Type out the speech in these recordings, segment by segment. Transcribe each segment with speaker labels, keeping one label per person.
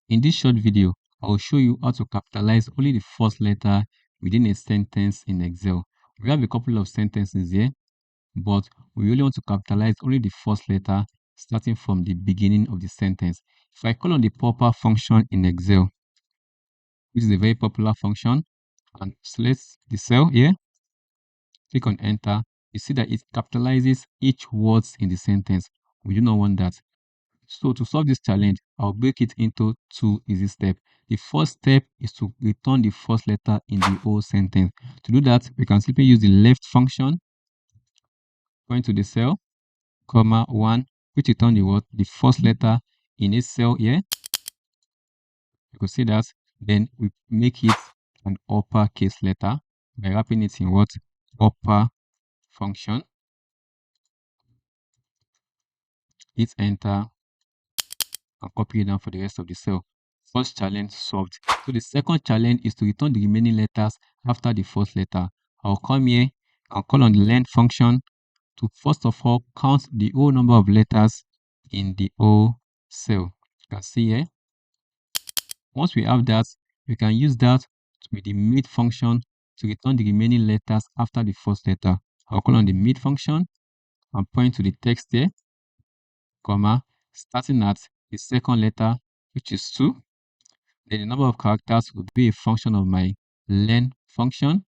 Speaker 1: In this short video, I will show you how to capitalize only the first letter within a sentence in Excel. We have a couple of sentences here, but we only want to capitalize only the first letter starting from the beginning of the sentence. If I call on the proper function in Excel, which is a very popular function, and select the cell here, click on enter, you see that it capitalizes each word in the sentence. We do not want that. So to solve this challenge, I'll break it into two easy steps. The first step is to return the first letter in the whole sentence. To do that, we can simply use the left function, going to the cell, comma 1, which return the word, the first letter in a cell here. You can see that. Then we make it an uppercase letter by wrapping it in what? Upper function. Hit enter and copy it down for the rest of the cell. First challenge solved. So the second challenge is to return the remaining letters after the first letter. I'll come here and call on the length function to first of all count the whole number of letters in the whole cell. You can see here. Once we have that, we can use that with the mid function to return the remaining letters after the first letter. I'll call on the mid function and point to the text here, comma, starting at the second letter, which is 2. Then the number of characters will be a function of my len function.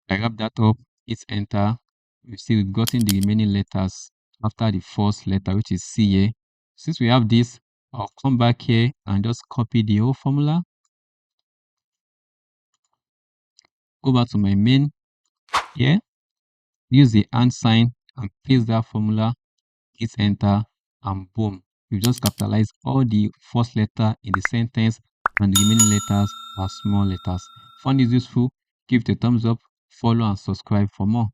Speaker 1: I wrap that up, hit enter. You see we've gotten the remaining letters after the first letter, which is C here. Since we have this, I'll come back here and just copy the whole formula. Go back to my main here, use the and sign and paste that formula, hit enter, and boom. You just capitalize all the first letter in the sentence and the remaining letters are small letters. Found this useful? Give it a thumbs up, follow and subscribe for more.